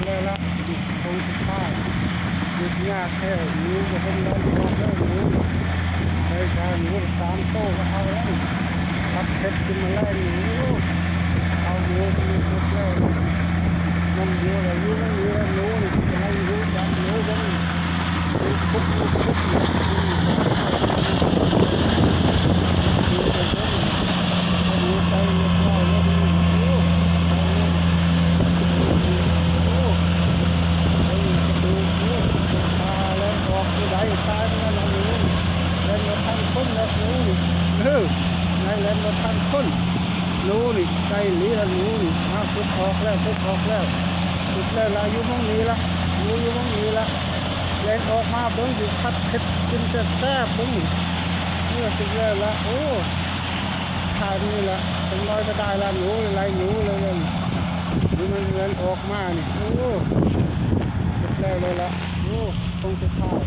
เลยละคงสุดท้ายหยุดยากแค่หนูจะเป็นร้อนร้อนเลยหนูเลยการหนู3 โต้ก็เอาแล้วรับเพชรขึ้นมาไล่หนูเอาหนูไปสุดแล้วมันเยอะเลยหนูไม่มีแล้วหนูนี่จะให้หนูจับหนูกันปุ๊บปุ๊บปุ๊บหนูไปเรียบร้อยแล้วหนูได้ตายแล้วหนูเล่นมาทันคนแล้วหนูในเล่นมาทันคนหนูนี่ใจหลีแล้วหนูนี่มาพุดออกแล้วพุดออกแล้วพุดแล้วลาอยู่ห้องนี้ละหนูอยู่ห้องนี้ละเล่นออกมาเบิ้งอยู่พัดเผ็ดกินจะแซ่บเบิ้งเมื่อสิแล้วละโอ้ทายนี่ละเป็นร้อยก็ได้ละหนูอะไรหนูเลยนี่มันเล่นออกมานี่โอ้พุดแล้วเลยละโอ้คงจะทาย